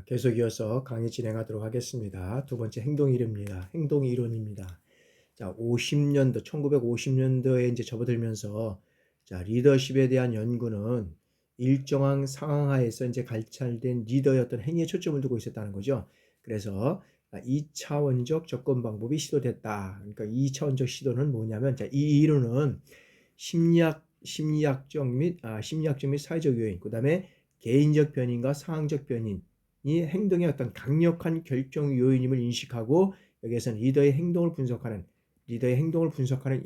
계속 이어서 강의 진행하도록 하겠습니다. 두 번째 행동이론입니다. 행동이론입니다. 자, 50년도, 1950년도에 이제 접어들면서 자, 리더십에 대한 연구는 일정한 상황 하에서 이제 관찰된 리더의 어떤 행위에 초점을 두고 있었다는 거죠. 그래서 2차원적 접근 방법이 시도됐다. 그러니까 2차원적 시도는 뭐냐면, 자, 이 이론은 심리학적 및 사회적 요인, 그 다음에 개인적 변인과 상황적 변인, 이 행동의 어떤 강력한 결정 요인임을 인식하고 여기에서는 리더의 행동을 분석하는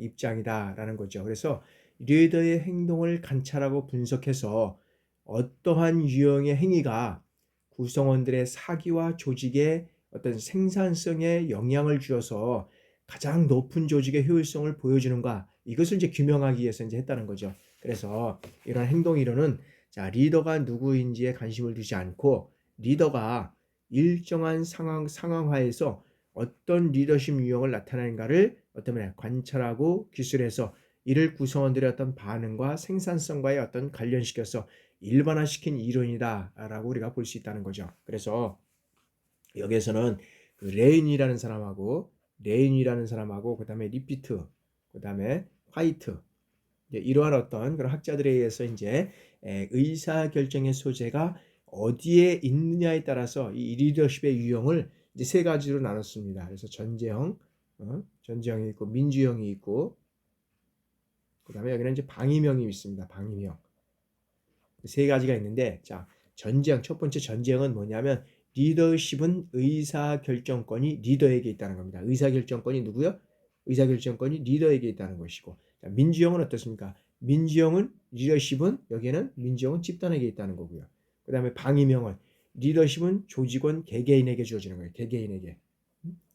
입장이다라는 거죠. 그래서 리더의 행동을 관찰하고 분석해서 어떠한 유형의 행위가 구성원들의 사기와 조직의 어떤 생산성에 영향을 주어서 가장 높은 조직의 효율성을 보여주는가, 이것을 이제 규명하기 위해서 이제 했다는 거죠. 그래서 이런 행동 이론은 자, 리더가 누구인지에 관심을 두지 않고 리더가 일정한 상황화에서 어떤 리더십 유형을 나타내는가를 어떤 관찰하고 기술해서 이를 구성원들의 어떤 반응과 생산성과의 어떤 관련시켜서 일반화시킨 이론이다라고 우리가 볼 수 있다는 거죠. 그래서 여기에서는 그 레인이라는 사람하고 그다음에 리피트, 그다음에 화이트, 이러한 어떤 그런 학자들에 의해서 이제 의사 결정의 소재가 어디에 있느냐에 따라서 이 리더십의 유형을 이제 세 가지로 나눴습니다. 그래서 전제형이 있고 민주형이 있고, 그다음에 여기는 이제 방임형이 있습니다. 방임형. 세 가지가 있는데, 자, 첫 번째 전제형은 뭐냐면 리더십은 의사결정권이 리더에게 있다는 겁니다. 의사결정권이 누구요? 의사결정권이 리더에게 있다는 것이고, 자, 민주형은 어떻습니까? 리더십은 여기에는 민주형은 집단에게 있다는 거고요. 그 다음에 방임형은 리더십은 조직원 개개인에게 주어지는 거예요.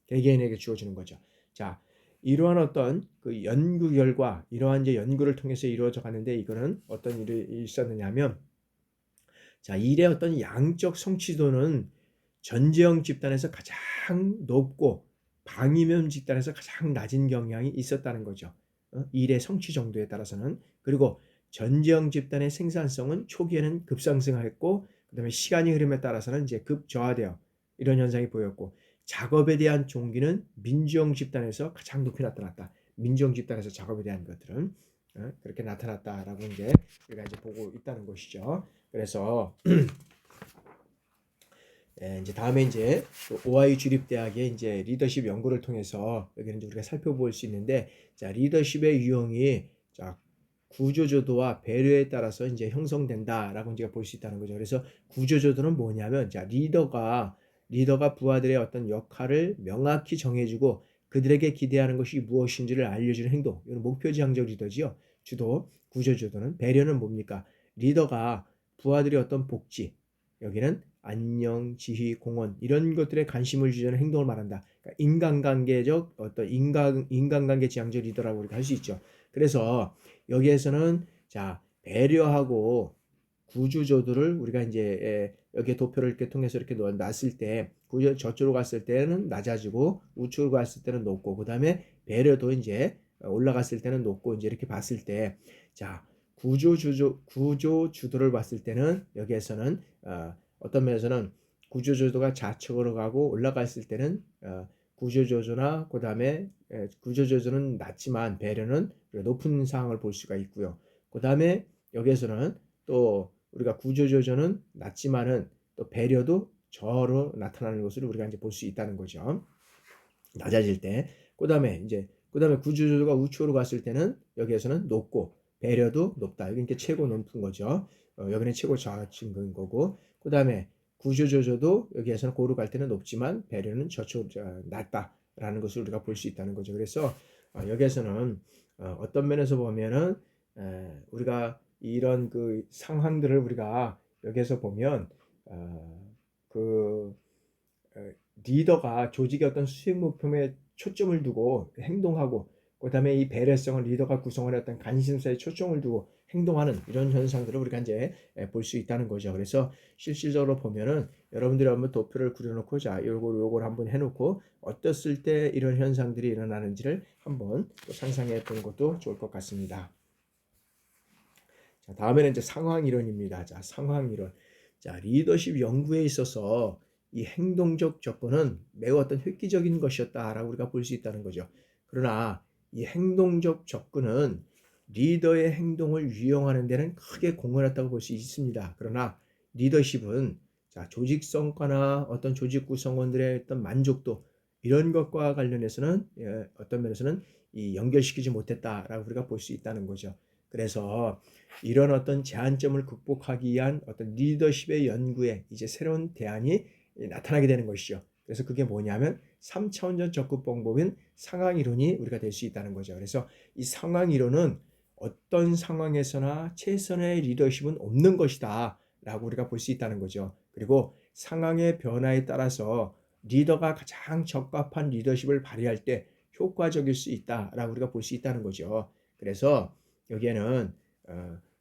개개인에게 주어지는 거죠. 자, 이러한 어떤 그 연구 결과, 이러한 이제 연구를 통해서 이루어져 가는데, 이거는 어떤 일이 있었느냐면, 자, 일의 어떤 양적 성취도는 전제형 집단에서 가장 높고 방임형 집단에서 가장 낮은 경향이 있었다는 거죠. 일의 성취 정도에 따라서는. 그리고 전제형 집단의 생산성은 초기에는 급상승했고, 그다음에 시간이 흐름에 따라서는 이제 급저하되어 이런 현상이 보였고, 작업에 대한 종기는 민주형 집단에서 가장 높이 나타났다. 민주형 집단에서 작업에 대한 것들은 그렇게 나타났다라고 이제 우리가 이제 보고 있다는 것이죠. 그래서 이제 다음에 이제 오하이오 주립대학의 이제 리더십 연구를 통해서 여기는 이제 우리가 살펴볼 수 있는데, 자, 리더십의 유형이 자, 구조조도와 배려에 따라서 이제 형성된다라고 이제 볼 수 있다는 거죠. 그래서 구조조도는 뭐냐면, 자, 리더가 부하들의 어떤 역할을 명확히 정해주고 그들에게 기대하는 것이 무엇인지를 알려주는 행동. 이건 목표지향적 리더지요. 구조조도는. 배려는 뭡니까? 리더가 부하들의 어떤 복지, 여기는 안녕, 지휘, 공헌 이런 것들에 관심을 주려는 행동을 말한다. 그러니까 인간관계 지향적 리더라고 우리가 할 수 있죠. 그래서 여기에서는 자, 배려하고 구조조도를 우리가 이제 여기에 도표를 이렇게 통해서 이렇게 놨을 때, 저쪽으로 갔을 때는 낮아지고 우측으로 갔을 때는 높고, 그 다음에 배려도 이제 올라갔을 때는 높고, 이제 이렇게 봤을 때, 자, 구조주도를 봤을 때는 여기에서는 어떤 면에서는 구조조도가 좌측으로 가고, 올라갔을 때는 구조조도나 그 다음에 구조조도는 낮지만 배려는 높은 상황을 볼 수가 있고요. 그 다음에 여기에서는 또 우리가 구조조도는 낮지만은 또 배려도 저로 나타나는 것을 우리가 이제 볼 수 있다는 거죠. 낮아질 때. 그다음에 구조조도가 우측으로 갔을 때는 여기에서는 높고 배려도 높다. 여기 이렇게 최고 높은 거죠. 여기는 최고 저하층인 거고. 그다음에 구조조도도 여기에서는 고루 갈 때는 높지만 배려는 낮다라는 것을 우리가 볼 수 있다는 거죠. 그래서 여기에서는 어떤 면에서 보면은 우리가 이런 그 상황들을 우리가 여기에서 보면 그 리더가 조직의 어떤 수익 목표에 초점을 두고 행동하고, 그다음에 이 배려성을 리더가 구성하는 어떤 관심사에 초점을 두고 행동하는 이런 현상들을 우리가 이제 볼 수 있다는 거죠. 그래서 실질적으로 보면은 여러분들이 한번 도표를 그려놓고, 자, 요걸 한번 해놓고 어떻을 때 이런 현상들이 일어나는지를 한번 상상해 보는 것도 좋을 것 같습니다. 자, 다음에는 이제 상황 이론입니다. 자, 상황 이론. 자, 리더십 연구에 있어서 이 행동적 접근은 매우 어떤 획기적인 것이었다라고 우리가 볼 수 있다는 거죠. 그러나 이 행동적 접근은 리더의 행동을 유형하는 데는 크게 공헌했다고 볼 수 있습니다. 그러나 리더십은 자, 조직 성과나 어떤 조직 구성원들의 어떤 만족도 이런 것과 관련해서는 어떤 면에서는 이 연결시키지 못했다라고 우리가 볼 수 있다는 거죠. 그래서 이런 어떤 제한점을 극복하기 위한 어떤 리더십의 연구에 이제 새로운 대안이 나타나게 되는 것이죠. 그래서 그게 뭐냐면 3차원적 접근 방법인 상황 이론이 우리가 될 수 있다는 거죠. 그래서 이 상황 이론은 어떤 상황에서나 최선의 리더십은 없는 것이다 라고 우리가 볼 수 있다는 거죠. 그리고 상황의 변화에 따라서 리더가 가장 적합한 리더십을 발휘할 때 효과적일 수 있다라고 우리가 볼 수 있다는 거죠. 그래서 여기에는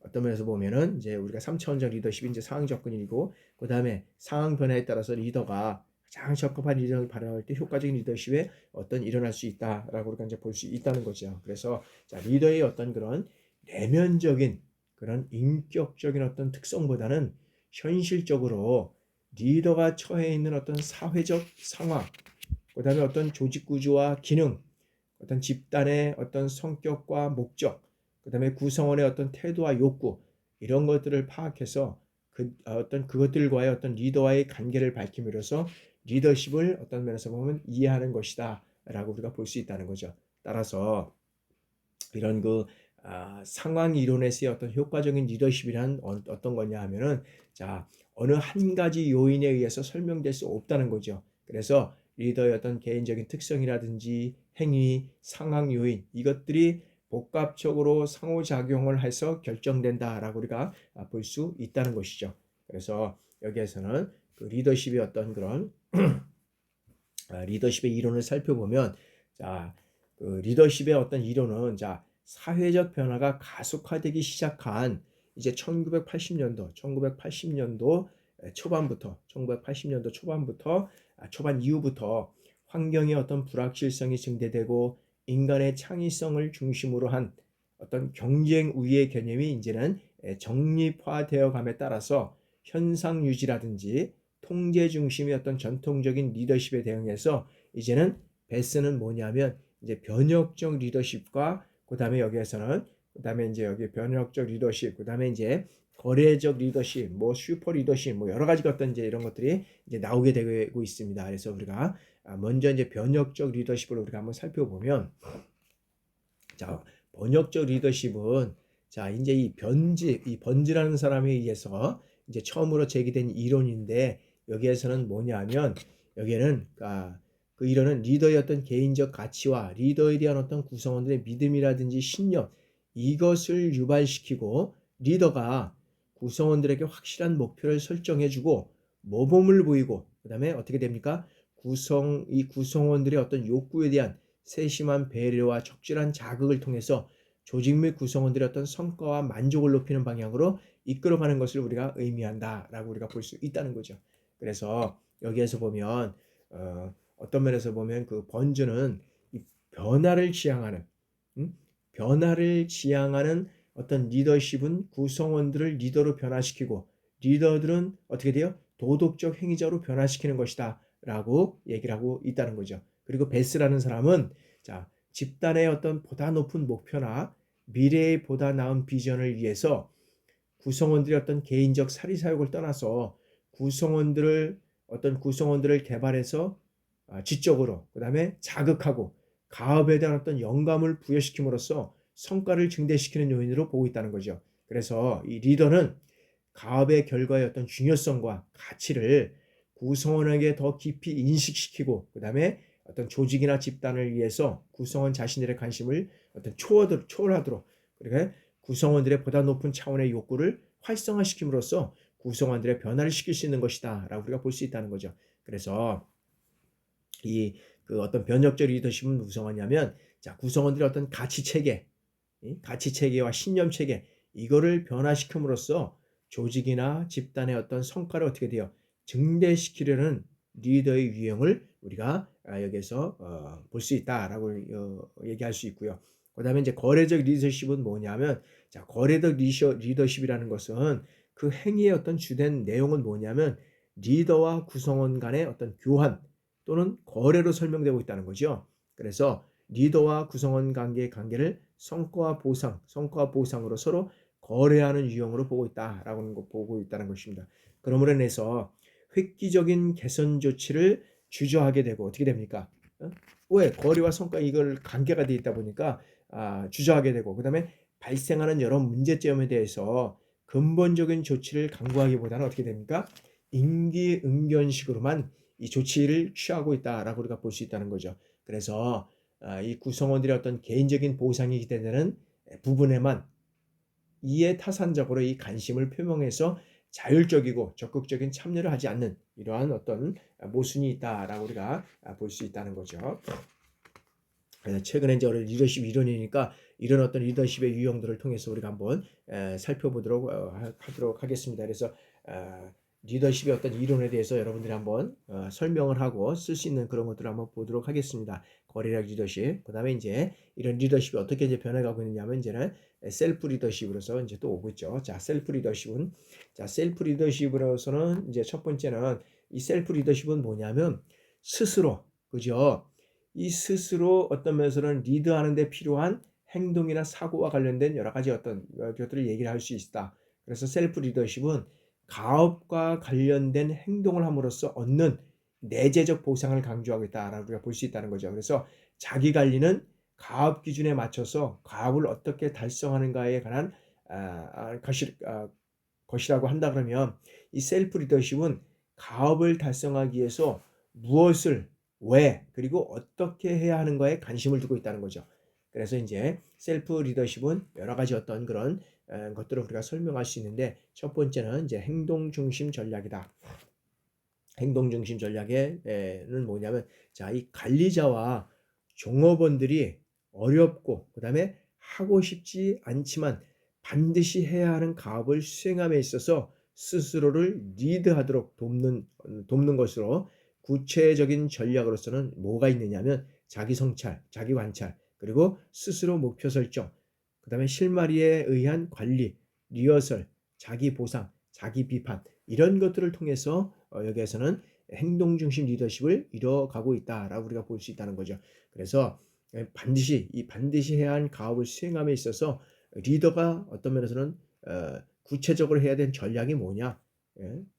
어떤 면에서 보면은 이제 우리가 3차원적 리더십이 이제 상황 접근이고, 그 다음에 상황 변화에 따라서 리더가 가장 적합한 리더를 발휘할 때 효과적인 리더십에 어떤 일어날 수 있다라고 우리가 이제 볼 수 있다는 거죠. 그래서 자, 리더의 어떤 그런 내면적인 그런 인격적인 어떤 특성보다는 현실적으로 리더가 처해 있는 어떤 사회적 상황, 그 다음에 어떤 조직 구조와 기능, 어떤 집단의 어떤 성격과 목적, 그 다음에 구성원의 어떤 태도와 욕구, 이런 것들을 파악해서 어떤 그것들과의 어떤 리더와의 관계를 밝힘으로써 리더십을 어떤 면에서 보면 이해하는 것이다 라고 우리가 볼 수 있다는 거죠. 따라서 이런 상황 이론에서의 어떤 효과적인 리더십이란 어떤 거냐 하면은, 자, 어느 한 가지 요인에 의해서 설명될 수 없다는 거죠. 그래서 리더의 어떤 개인적인 특성이라든지 행위, 상황 요인, 이것들이 복합적으로 상호작용을 해서 결정된다라고 우리가 볼 수 있다는 것이죠. 그래서 여기에서는 그 리더십의 어떤 그런 리더십의 이론을 살펴보면, 자, 그 리더십의 어떤 이론은, 자, 사회적 변화가 가속화되기 시작한 이제 1980년도 초반부터, 초반 이후부터 환경의 어떤 불확실성이 증대되고 인간의 창의성을 중심으로 한 어떤 경쟁 우위의 개념이 이제는 정립화되어 감에 따라서 현상 유지라든지 통제 중심의 어떤 전통적인 리더십에 대응해서 이제는 베스는 뭐냐면 이제 변혁적 리더십과, 그다음에 여기에서는 그다음에 이제 여기 변혁적 리더십, 그다음에 이제 거래적 리더십, 뭐 슈퍼 리더십, 뭐 여러 가지 어떤 이제 이런 것들이 이제 나오게 되고 있습니다. 그래서 우리가 먼저 이제 변혁적 리더십을 우리가 한번 살펴보면, 자, 번역적 리더십은, 자, 이제 이 번지라는 사람에 의해서 이제 처음으로 제기된 이론인데, 여기에서는 뭐냐면, 여기에는 그 이론은 리더의 어떤 개인적 가치와 리더에 대한 어떤 구성원들의 믿음이라든지 신념, 이것을 유발시키고 리더가 구성원들에게 확실한 목표를 설정해주고 모범을 보이고, 그 다음에 어떻게 됩니까? 이 구성원들의 어떤 욕구에 대한 세심한 배려와 적절한 자극을 통해서 조직 및 구성원들의 어떤 성과와 만족을 높이는 방향으로 이끌어가는 것을 우리가 의미한다라고 우리가 볼 수 있다는 거죠. 그래서 여기에서 보면 어떤 면에서 보면 그 번즈는 이 변화를 지향하는 변화를 지향하는 어떤 리더십은 구성원들을 리더로 변화시키고, 리더들은 어떻게 돼요? 도덕적 행위자로 변화시키는 것이다 라고 얘기를 하고 있다는 거죠. 그리고 베스라는 사람은, 자, 집단의 어떤 보다 높은 목표나 미래의 보다 나은 비전을 위해서 구성원들의 어떤 개인적 사리사욕을 떠나서 구성원들을 개발해서 지적으로, 그 다음에 자극하고 가업에 대한 어떤 영감을 부여시킴으로써 성과를 증대시키는 요인으로 보고 있다는 거죠. 그래서 이 리더는 가업의 결과의 어떤 중요성과 가치를 구성원에게 더 깊이 인식시키고, 그 다음에 어떤 조직이나 집단을 위해서 구성원 자신들의 관심을 어떤 초월하도록, 그러니까 구성원들의 보다 높은 차원의 욕구를 활성화시킴으로써 구성원들의 변화를 시킬 수 있는 것이다 라고 우리가 볼 수 있다는 거죠. 그래서 그 어떤 변혁적 리더십은 구성하냐면, 자, 구성원들의 어떤 가치 체계와 신념 체계, 이거를 변화시킴으로써 조직이나 집단의 어떤 성과를 어떻게 돼요? 증대시키려는 리더의 유형을 우리가 여기서 볼 수 있다라고 얘기할 수 있고요. 그다음에 이제 거래적 리더십은 뭐냐면, 자, 거래적 리더십이라는 것은 그 행위의 어떤 주된 내용은 뭐냐면 리더와 구성원 간의 어떤 교환 또는 거래로 설명되고 있다는 거죠. 그래서 리더와 구성원 관계의 관계를 성과와 보상으로 서로 거래하는 유형으로 보고 있다는 것입니다. 그러므로 인해서 획기적인 개선 조치를 주저하게 되고 어떻게 됩니까? 왜? 거래와 성과 이걸 관계가 돼 있다 보니까 주저하게 되고 그다음에 발생하는 여러 문제점에 대해서 근본적인 조치를 강구하기보다는 어떻게 됩니까? 임기응변식으로만 이 조치를 취하고 있다라고 우리가 볼 수 있다는 거죠. 그래서 이 구성원들의 어떤 개인적인 보상이 기대되는 부분에만 이에 타산적으로 이 관심을 표명해서 자율적이고 적극적인 참여를 하지 않는 이러한 어떤 모순이 있다라고 우리가 볼 수 있다는 거죠. 그래서 최근에 이제 리더십 이론이니까 이런 어떤 리더십의 유형들을 통해서 우리가 한번 살펴보도록 하도록 하겠습니다. 그래서 리더십의 어떤 이론에 대해서 여러분들이 한번 설명을 하고 쓸 수 있는 그런 것들을 한번 보도록 하겠습니다. 거래력 리더십. 그다음에 이제 이런 리더십이 어떻게 이제 변해가고 있느냐면 이제는 셀프 리더십으로서 이제 또 오고 있죠. 자, 셀프 리더십으로서는 이제 첫 번째는 이 셀프 리더십은 뭐냐면 스스로, 그죠? 이 스스로 어떤 면에서는 리드하는 데 필요한 행동이나 사고와 관련된 여러 가지 어떤 것들을 얘기를 할 수 있다. 그래서 셀프 리더십은 가업과 관련된 행동을 함으로써 얻는 내재적 보상을 강조하고 있다라고 우리가 볼 수 있다는 거죠. 그래서 자기 관리는 가업 기준에 맞춰서 가업을 어떻게 달성하는가에 관한 것이라고 한다 그러면 이 셀프 리더십은 가업을 달성하기 위해서 무엇을 왜 그리고 어떻게 해야 하는가에 관심을 두고 있다는 거죠. 그래서 이제 셀프 리더십은 여러 가지 어떤 그런 것들을 우리가 설명할 수 있는데 첫 번째는 이제 행동 중심 전략이다. 행동 중심 전략에는 뭐냐면 자, 이 관리자와 종업원들이 어렵고 그다음에 하고 싶지 않지만 반드시 해야 하는 가업을 수행함에 있어서 스스로를 리드하도록 돕는 것으로 구체적인 전략으로서는 뭐가 있느냐면 자기 성찰, 자기 관찰, 그리고 스스로 목표 설정, 그다음에 실마리에 의한 관리, 리허설, 자기 보상, 자기 비판 이런 것들을 통해서 여기에서는 행동 중심 리더십을 이뤄가고 있다라고 우리가 볼 수 있다는 거죠. 그래서 반드시 해야 할 가업을 수행함에 있어서 리더가 어떤 면에서는 구체적으로 해야 되는 전략이 뭐냐?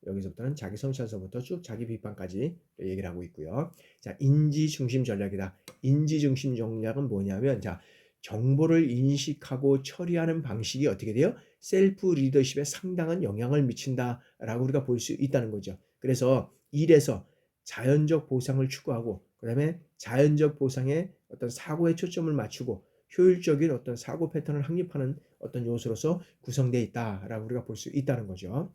여기서부터는 자기 성찰서부터 쭉 자기 비판까지 얘기를 하고 있고요. 자, 인지 중심 전략이다. 인지 중심 전략은 뭐냐면 자, 정보를 인식하고 처리하는 방식이 어떻게 돼요? 셀프 리더십에 상당한 영향을 미친다라고 우리가 볼 수 있다는 거죠. 그래서 일에서 자연적 보상을 추구하고 그다음에 자연적 보상에 어떤 사고에 초점을 맞추고 효율적인 어떤 사고 패턴을 확립하는 어떤 요소로서 구성되어 있다라고 우리가 볼 수 있다는 거죠.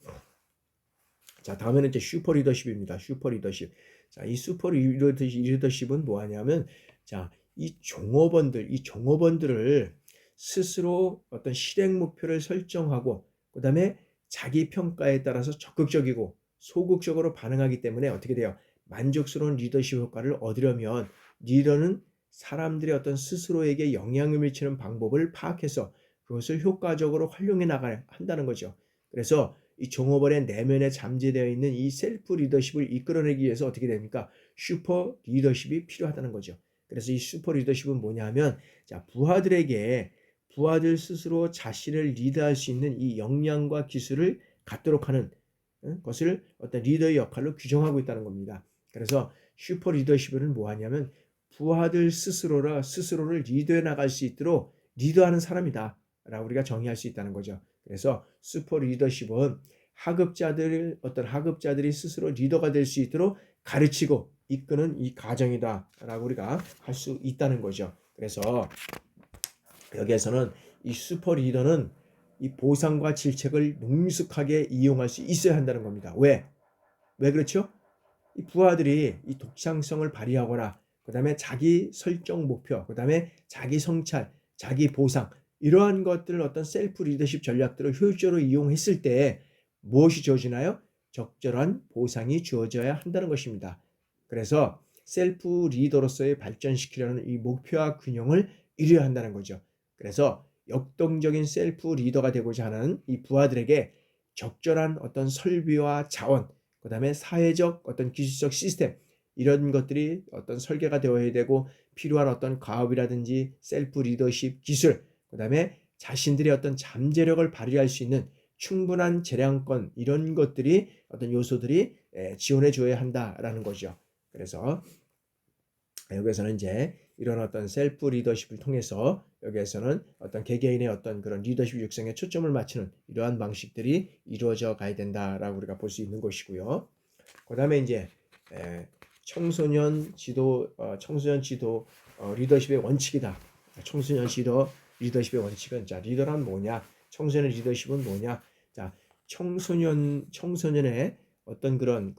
자, 다음에는 이제 슈퍼 리더십입니다. 슈퍼 리더십. 자, 이 슈퍼 리더십은 뭐하냐면 자, 이 종업원들을 스스로 어떤 실행 목표를 설정하고 그다음에 자기 평가에 따라서 적극적이고 소극적으로 반응하기 때문에 어떻게 돼요? 만족스러운 리더십 효과를 얻으려면 리더는 사람들의 어떤 스스로에게 영향을 미치는 방법을 파악해서 그것을 효과적으로 활용해 나가야 한다는 거죠. 그래서 이 종업원의 내면에 잠재되어 있는 이 셀프 리더십을 이끌어내기 위해서 어떻게 됩니까? 슈퍼 리더십이 필요하다는 거죠. 그래서 이 슈퍼 리더십은 뭐냐면 자, 부하들 스스로 자신을 리드할 수 있는 이 역량과 기술을 갖도록 하는 것을 어떤 리더의 역할로 규정하고 있다는 겁니다. 그래서 슈퍼 리더십은 뭐하냐면 부하들 스스로를 리드해 나갈 수 있도록 리드하는 사람이다 라고 우리가 정의할 수 있다는 거죠. 그래서 슈퍼 리더십은 하급자들이 스스로 리더가 될 수 있도록 가르치고 이끄는 이 과정이다라고 우리가 할 수 있다는 거죠. 그래서 여기에서는 이 슈퍼 리더는 이 보상과 질책을 능숙하게 이용할 수 있어야 한다는 겁니다. 왜? 왜 그렇죠? 이 부하들이 이 독창성을 발휘하거나 그다음에 자기 설정 목표, 그다음에 자기 성찰, 자기 보상 이러한 것들을 어떤 셀프 리더십 전략들을 효율적으로 이용했을 때 무엇이 주어지나요? 적절한 보상이 주어져야 한다는 것입니다. 그래서 셀프 리더로서의 발전시키려는 이 목표와 균형을 이루어야 한다는 거죠. 그래서 역동적인 셀프 리더가 되고자 하는 이 부하들에게 적절한 어떤 설비와 자원, 그다음에 사회적 어떤 기술적 시스템 이런 것들이 어떤 설계가 되어야 되고 필요한 어떤 가업이라든지 셀프 리더십 기술, 그다음에 자신들의 어떤 잠재력을 발휘할 수 있는 충분한 재량권 이런 것들이 어떤 요소들이 지원해 줘야 한다라는 거죠. 그래서 여기서는 이제 이런 어떤 셀프 리더십을 통해서 여기에서는 어떤 개개인의 어떤 그런 리더십 육성에 초점을 맞추는 이러한 방식들이 이루어져 가야 된다라고 우리가 볼 수 있는 것이고요. 그다음에 이제 청소년 지도 리더십의 원칙이다. 청소년 지도 리더십의 원칙은 자 리더란 뭐냐? 청소년 리더십은 뭐냐? 자 청소년의 어떤 그런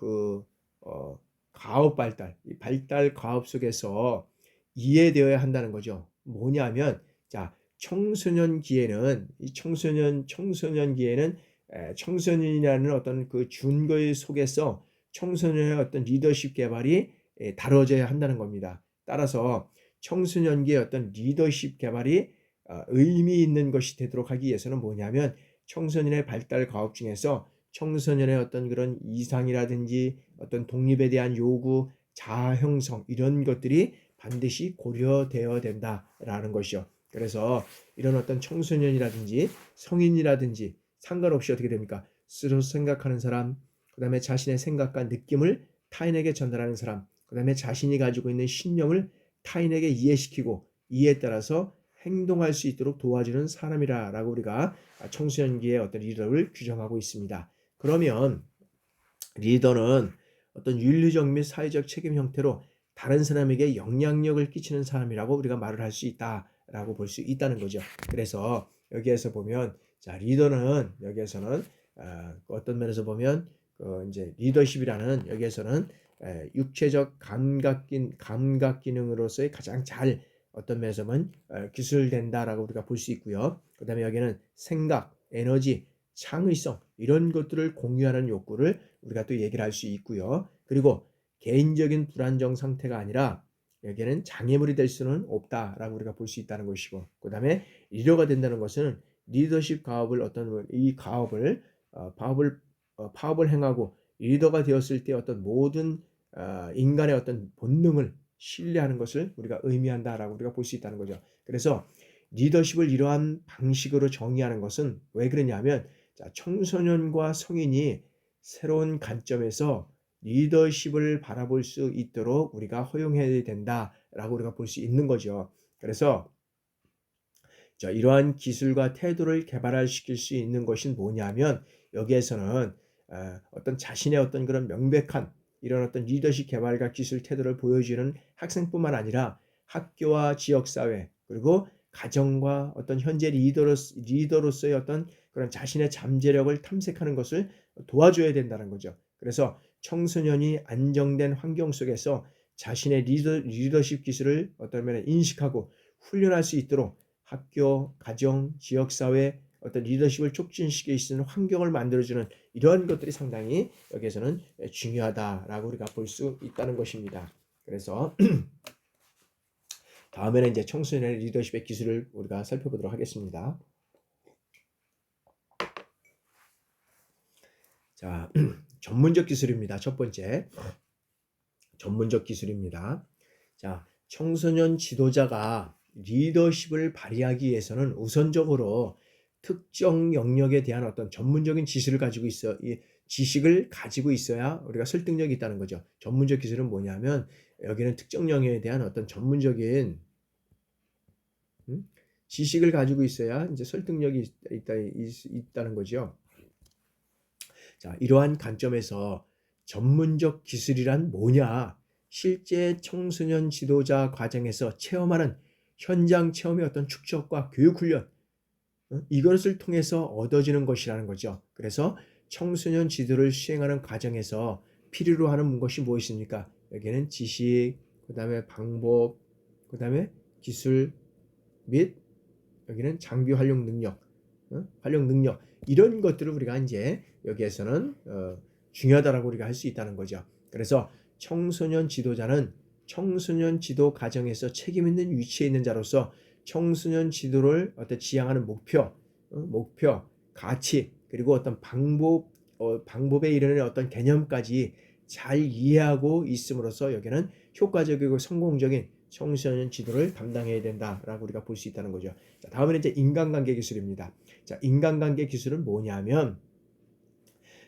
가업 발달, 이 발달 가업 속에서 이해되어야 한다는 거죠. 뭐냐면 자 청소년기에는 이 청소년기에는 청소년이라는 어떤 그 준거의 속에서 청소년의 어떤 리더십 개발이 다뤄져야 한다는 겁니다. 따라서 청소년기의 어떤 리더십 개발이 의미 있는 것이 되도록 하기 위해서는 뭐냐면 청소년의 발달 가업 중에서 청소년의 어떤 그런 이상이라든지 어떤 독립에 대한 요구, 자아 형성 이런 것들이 반드시 고려되어야 된다라는 것이요. 그래서 이런 어떤 청소년이라든지 성인이라든지 상관없이 어떻게 됩니까? 스스로 생각하는 사람, 그 다음에 자신의 생각과 느낌을 타인에게 전달하는 사람, 그 다음에 자신이 가지고 있는 신념을 타인에게 이해시키고 이해에 따라서 행동할 수 있도록 도와주는 사람이라고 우리가 청소년기의 어떤 리더를 규정하고 있습니다. 그러면 리더는 어떤 윤리적 및 사회적 책임 형태로 다른 사람에게 영향력을 끼치는 사람이라고 우리가 말을 할 수 있다라고 볼 수 있다는 거죠. 그래서 여기에서 보면 자 리더는 여기에서는 어떤 면에서 보면 이제 리더십이라는 여기에서는 육체적 감각 기능으로서의 가장 잘 어떤 면에서 보면 기술된다라고 우리가 볼 수 있고요. 그다음에 여기는 생각, 에너지, 창의성 이런 것들을 공유하는 욕구를 우리가 또 얘기를 할 수 있고요. 그리고 개인적인 불안정 상태가 아니라 여기에는 장애물이 될 수는 없다라고 우리가 볼 수 있다는 것이고, 그다음에 리더가 된다는 것은 리더십 가업을 어떤 이 가업을 파업을 행하고 리더가 되었을 때 어떤 모든 인간의 어떤 본능을 신뢰하는 것을 우리가 의미한다라고 우리가 볼 수 있다는 거죠. 그래서 리더십을 이러한 방식으로 정의하는 것은 왜 그러냐면 청소년과 성인이 새로운 관점에서 리더십을 바라볼 수 있도록 우리가 허용해야 된다라고 우리가 볼 수 있는 거죠. 그래서 이러한 기술과 태도를 개발시킬 수 있는 것이 뭐냐면 여기에서는 어떤 자신의 어떤 그런 명백한 이런 어떤 리더십 개발과 기술 태도를 보여주는 학생뿐만 아니라 학교와 지역사회 그리고 가정과 어떤 현재 리더로서의 어떤 그런 자신의 잠재력을 탐색하는 것을 도와줘야 된다는 거죠. 그래서 청소년이 안정된 환경 속에서 자신의 리더십 기술을 어떤 면에 인식하고 훈련할 수 있도록 학교, 가정, 지역사회 어떤 리더십을 촉진시킬 수 있는 환경을 만들어주는 이러한 것들이 상당히 여기에서는 중요하다라고 우리가 볼 수 있다는 것입니다. 그래서 다음에는 이제 청소년의 리더십의 기술을 우리가 살펴보도록 하겠습니다. 자, 전문적 기술입니다. 첫 번째, 전문적 기술입니다. 자, 청소년 지도자가 리더십을 발휘하기 위해서는 우선적으로 특정 영역에 대한 어떤 전문적인 지식을 가지고 있어야 우리가 설득력이 있다는 거죠. 전문적 기술은 뭐냐면 여기는 특정 영역에 대한 어떤 전문적인 지식을 가지고 있어야 이제 설득력이 있다는 거죠. 자, 이러한 관점에서 전문적 기술이란 뭐냐? 실제 청소년 지도자 과정에서 체험하는 현장 체험의 어떤 축적과 교육 훈련 이것을 통해서 얻어지는 것이라는 거죠. 그래서 청소년 지도를 수행하는 과정에서 필요로 하는 것이 무엇입니까? 여기는 지식, 그 다음에 방법, 그 다음에 기술 및 여기는 장비 활용 능력, 이런 것들을 우리가 이제 여기에서는 중요하다라고 우리가 할 수 있다는 거죠. 그래서 청소년 지도자는 청소년 지도 과정에서 책임 있는 위치에 있는 자로서 청소년 지도를 지향하는 목표, 가치, 그리고 어떤 방법에 이르는 어떤 개념까지 잘 이해하고 있음으로써 여기는 효과적이고 성공적인 청소년 지도를 담당해야 된다라고 우리가 볼 수 있다는 거죠. 자, 다음은 이제 인간관계 기술입니다. 자, 인간관계 기술은 뭐냐면,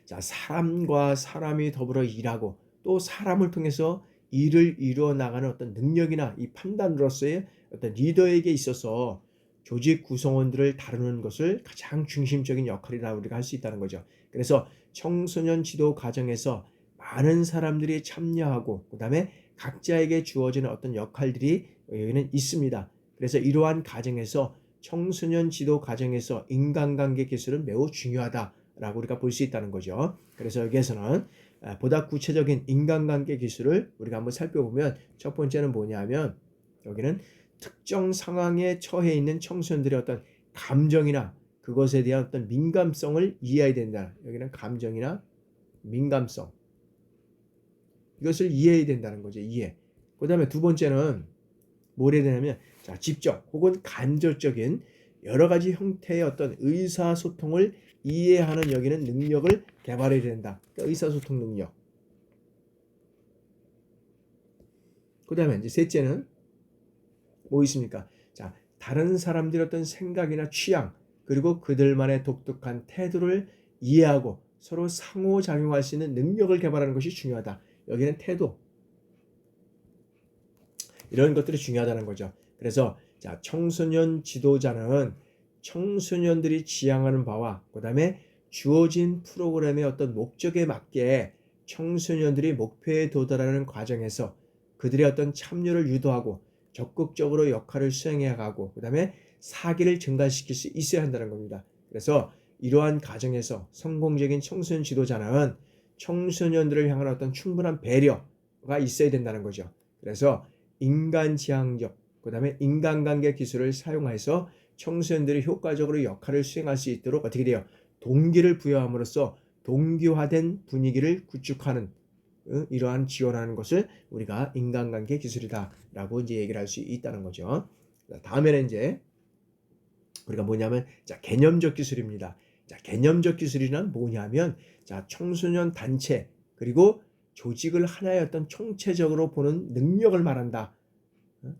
자, 사람과 사람이 더불어 일하고 또 사람을 통해서 일을 이루어 나가는 어떤 능력이나 이 판단으로서의 어떤 리더에게 있어서 조직 구성원들을 다루는 것을 가장 중심적인 역할이라고 우리가 할 수 있다는 거죠. 그래서 청소년 지도 과정에서 많은 사람들이 참여하고 그다음에 각자에게 주어지는 어떤 역할들이 여기는 있습니다. 그래서 이러한 과정에서 청소년 지도 과정에서 인간관계 기술은 매우 중요하다라고 우리가 볼 수 있다는 거죠. 그래서 여기에서는 보다 구체적인 인간관계 기술을 우리가 한번 살펴보면, 첫 번째는 뭐냐면 여기는 특정 상황에 처해 있는 청소년들의 어떤 감정이나 그것에 대한 어떤 민감성을 이해해야 된다. 여기는 감정이나 민감성, 이것을 이해해야 된다는 거죠. 이해. 그 다음에 두 번째는 뭘 해야 되냐면, 자, 직접 혹은 간접적인 여러 가지 형태의 어떤 의사소통을 이해하는 여기는 능력을 개발해야 된다. 그러니까 의사소통 능력. 그 다음에 이제 셋째는 뭐 있습니까? 자, 다른 사람들의 어떤 생각이나 취향, 그리고 그들만의 독특한 태도를 이해하고 서로 상호작용할 수 있는 능력을 개발하는 것이 중요하다. 여기는 태도, 이런 것들이 중요하다는 거죠. 그래서 자, 청소년 지도자는 청소년들이 지향하는 바와 그 다음에 주어진 프로그램의 어떤 목적에 맞게 청소년들이 목표에 도달하는 과정에서 그들의 어떤 참여를 유도하고 적극적으로 역할을 수행해 가고 그 다음에 사기를 증가시킬 수 있어야 한다는 겁니다. 그래서 이러한 과정에서 성공적인 청소년 지도자는 청소년들을 향한 어떤 충분한 배려가 있어야 된다는 거죠. 그래서 인간지향적, 그 다음에 인간관계 기술을 사용해서 청소년들이 효과적으로 역할을 수행할 수 있도록 어떻게 돼요? 동기를 부여함으로써 동기화된 분위기를 구축하는 이러한 지원하는 것을 우리가 인간관계 기술이다라고 이제 얘기를 할 수 있다는 거죠. 다음에는 이제 우리가 뭐냐면, 자, 개념적 기술입니다. 자, 개념적 기술이란 뭐냐면, 자, 청소년 단체 그리고 조직을 하나의 어떤 총체적으로 보는 능력을 말한다.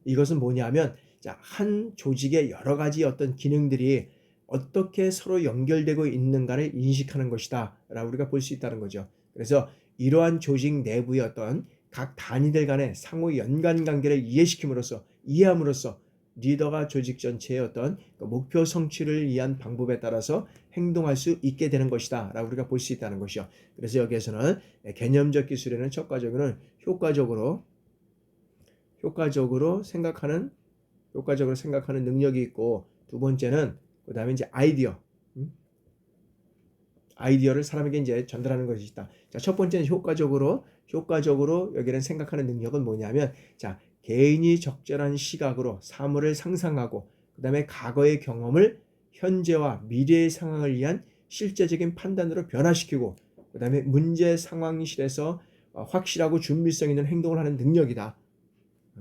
이것은 뭐냐면, 자, 한 조직의 여러 가지 어떤 기능들이 어떻게 서로 연결되고 있는가를 인식하는 것이다 라고 우리가 볼 수 있다는 거죠. 그래서 이러한 조직 내부의 어떤 각 단위들 간의 상호 연관 관계를 이해함으로써 리더가 조직 전체의 어떤 목표 성취를 위한 방법에 따라서 행동할 수 있게 되는 것이다 라고 우리가 볼 수 있다는 것이죠. 그래서 여기에서는 개념적 기술에는 첫 가지는 효과적으로 생각하는 능력이 있고, 두 번째는 그 다음에 이제 아이디어를 사람에게 이제 전달하는 것이 있다. 자, 첫 번째는 효과적으로 여기는 생각하는 능력은 뭐냐면, 자, 개인이 적절한 시각으로 사물을 상상하고 그 다음에 과거의 경험을 현재와 미래의 상황을 위한 실제적인 판단으로 변화시키고 그 다음에 문제 상황실에서 확실하고 준비성 있는 행동을 하는 능력이다.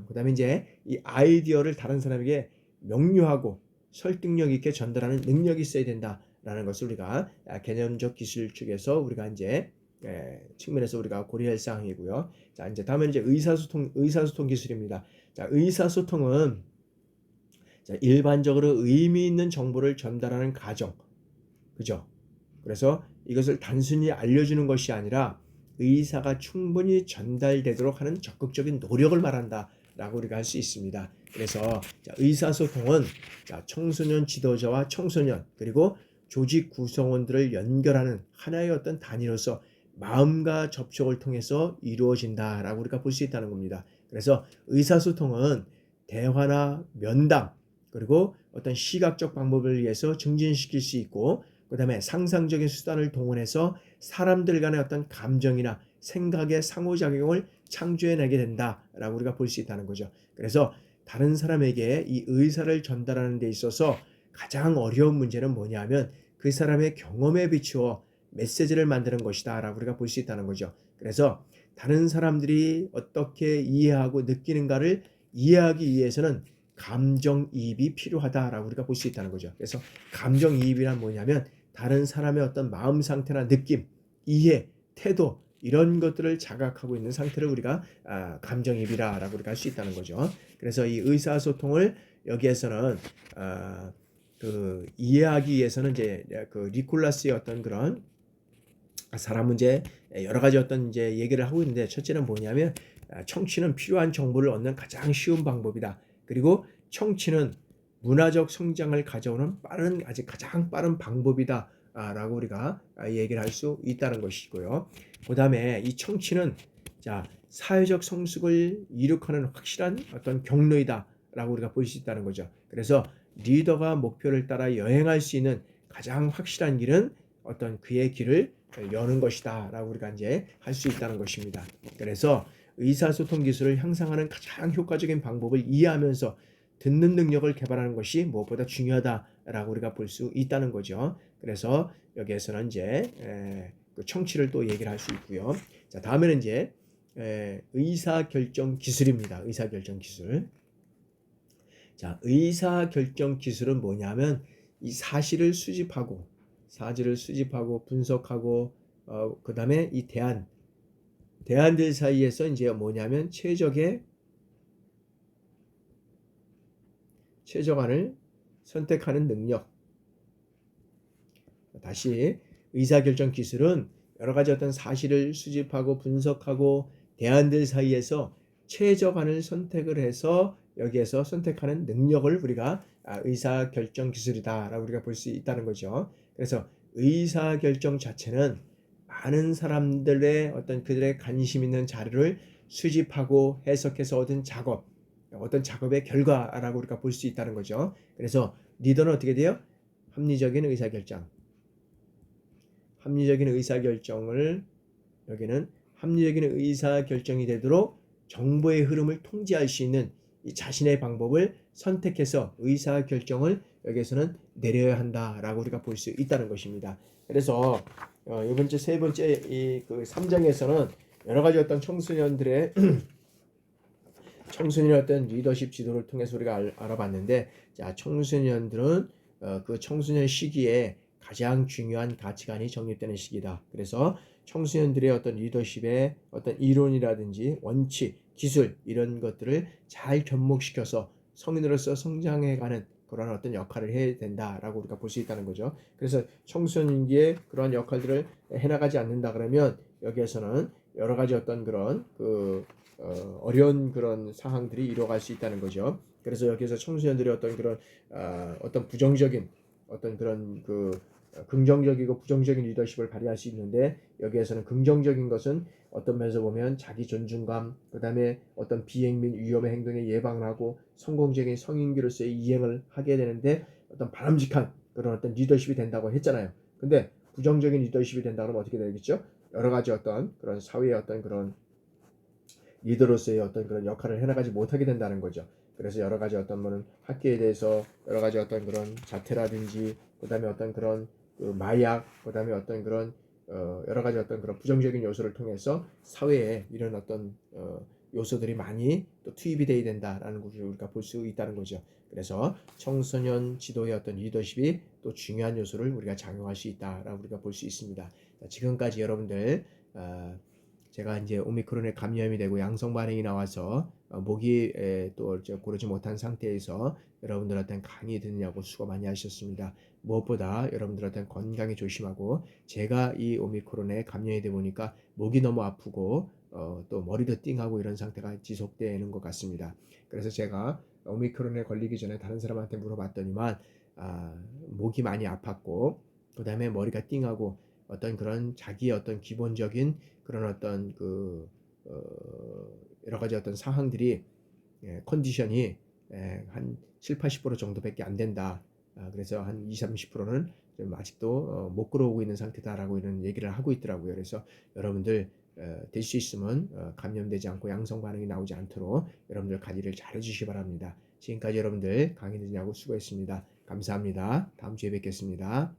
그 다음에 이제 이 아이디어를 다른 사람에게 명료하고 설득력 있게 전달하는 능력이 있어야 된다라는 것을 우리가 개념적 기술 측에서 우리가 이제 측면에서 우리가 고려할 사항이고요. 자, 이제 다음은 이제 의사소통 기술입니다. 자, 의사소통은 자, 일반적으로 의미 있는 정보를 전달하는 과정, 그죠? 그래서 이것을 단순히 알려주는 것이 아니라 의사가 충분히 전달되도록 하는 적극적인 노력을 말한다라고 우리가 할 수 있습니다. 그래서 자, 의사소통은 자, 청소년 지도자와 청소년 그리고 조직 구성원들을 연결하는 하나의 어떤 단위로서 마음과 접촉을 통해서 이루어진다라고 우리가 볼 수 있다는 겁니다. 그래서 의사소통은 대화나 면담 그리고 어떤 시각적 방법을 위해서 증진시킬 수 있고, 그 다음에 상상적인 수단을 동원해서 사람들 간의 어떤 감정이나 생각의 상호작용을 창조해내게 된다라고 우리가 볼 수 있다는 거죠. 그래서 다른 사람에게 이 의사를 전달하는 데 있어서 가장 어려운 문제는 뭐냐면 그 사람의 경험에 비추어 메시지를 만드는 것이다 라고 우리가 볼 수 있다는 거죠. 그래서 다른 사람들이 어떻게 이해하고 느끼는가를 이해하기 위해서는 감정이입이 필요하다라고 우리가 볼 수 있다는 거죠. 그래서 감정이입이란 뭐냐면 다른 사람의 어떤 마음 상태나 느낌, 이해, 태도 이런 것들을 자각하고 있는 상태를 우리가 감정이입이라고 우리가 할 수 있다는 거죠. 그래서 이 의사소통을 여기에서는 그 이해하기 위해서는 이제 그 니콜라스의 어떤 그런 사람 문제 여러 가지 어떤 이제 얘기를 하고 있는데, 첫째는 뭐냐면 청취는 필요한 정보를 얻는 가장 쉬운 방법이다. 그리고 청취는 문화적 성장을 가져오는 아직 가장 빠른 방법이다. 라고 우리가 얘기를 할 수 있다는 것이고요. 그 다음에 이 청취는 사회적 성숙을 이룩하는 확실한 어떤 경로이다 라고 우리가 볼 수 있다는 거죠. 그래서 리더가 목표를 따라 여행할 수 있는 가장 확실한 길은 어떤 그의 길을 여는 것이다 라고 우리가 이제 할 수 있다는 것입니다. 그래서 의사소통 기술을 향상하는 가장 효과적인 방법을 이해하면서 듣는 능력을 개발하는 것이 무엇보다 중요하다라고 우리가 볼 수 있다는 거죠. 그래서 여기에서는 이제 그 청취를 또 얘기를 할 수 있고요. 자, 다음에는 이제 의사결정 기술입니다. 의사결정 기술. 자, 의사결정 기술은 뭐냐면 이 사실을 수집하고 분석하고 그 다음에 이 대안들 사이에서 이제 뭐냐면 최적안을 선택하는 능력. 다시 의사결정 기술은 여러 가지 어떤 사실을 수집하고 분석하고 대안들 사이에서 최적안을 선택을 해서 여기에서 선택하는 능력을 우리가 의사결정 기술이다라고 우리가 볼 수 있다는 거죠. 그래서 의사결정 자체는 많은 사람들의 어떤 그들의 관심 있는 자료를 수집하고 해석해서 얻은 어떤 작업의 결과라고 우리가 볼 수 있다는 거죠. 그래서 리더는 어떻게 돼요? 합리적인 의사결정을 여기는 합리적인 의사결정이 되도록 정보의 흐름을 통제할 수 있는 이 자신의 방법을 선택해서 의사결정을 여기에서는 내려야 한다라고 우리가 볼 수 있다는 것입니다. 그래서 이번 주 세 번째 이 그 3장에서는 여러 가지 어떤 청소년의 어떤 리더십 지도를 통해서 우리가 알아봤는데, 자, 청소년들은 그 청소년 시기에 가장 중요한 가치관이 정립되는 시기다. 그래서 청소년들의 어떤 리더십의 어떤 이론이라든지 원칙, 기술 이런 것들을 잘 접목시켜서 성인으로서 성장해가는 그런 어떤 역할을 해야 된다라고 우리가 볼 수 있다는 거죠. 그래서 청소년기에 그런 역할들을 해나가지 않는다 그러면 여기에서는 여러 가지 어떤 그런 어려운 그런 상황들이 일어날 수 있다는 거죠. 그래서 여기서 청소년들의 어떤 그런 어떤 부정적인 어떤 그런 긍정적이고 부정적인 리더십을 발휘할 수 있는데, 여기에서는 긍정적인 것은 어떤 면에서 보면 자기 존중감, 그 다음에 어떤 비행 및 위험의 행동에 예방을 하고 성공적인 성인기로서의 이행을 하게 되는데 어떤 바람직한 그런 어떤 리더십이 된다고 했잖아요. 근데 부정적인 리더십이 된다 그러면 어떻게 되겠죠? 여러 가지 어떤 그런 사회의 어떤 그런 리더로서의 어떤 그런 역할을 해나가지 못하게 된다는 거죠. 그래서 여러 가지 어떤 거는 학교에 대해서 여러 가지 어떤 그런 자퇴라든지, 그다음에 어떤 그런 마약, 그다음에 어떤 그런 여러 가지 어떤 그런 부정적인 요소를 통해서 사회에 이런 어떤 요소들이 많이 또 투입이 돼야 된다라는 것을 우리가 볼 수 있다는 거죠. 그래서 청소년 지도의 어떤 리더십이 또 중요한 요소를 우리가 작용할 수 있다라고 우리가 볼 수 있습니다. 지금까지 여러분들 제가 이제 오미크론에 감염이 되고 양성 반응이 나와서 목이 또 고르지 못한 상태에서 여러분들한테 강의 듣느냐고 수고 많이 하셨습니다. 무엇보다 여러분들한테 건강에 조심하고, 제가 이 오미크론에 감염이 되다 보니까 목이 너무 아프고 또 머리도 띵하고 이런 상태가 지속되는 것 같습니다. 그래서 제가 오미크론에 걸리기 전에 다른 사람한테 물어봤더니만 목이 많이 아팠고 그 다음에 머리가 띵하고 어떤 그런 자기의 어떤 기본적인 그런 어떤 여러 가지 어떤 상황들이 컨디션이 한 7, 80% 정도밖에 안 된다. 그래서 한 20, 30%는 좀 아직도 못 끌어오고 있는 상태다라고 이런 얘기를 하고 있더라고요. 그래서 여러분들 될 수 있으면 감염되지 않고 양성 반응이 나오지 않도록 여러분들 관리를 잘 해주시기 바랍니다. 지금까지 여러분들 강의 듣느냐고 수고했습니다. 감사합니다. 다음 주에 뵙겠습니다.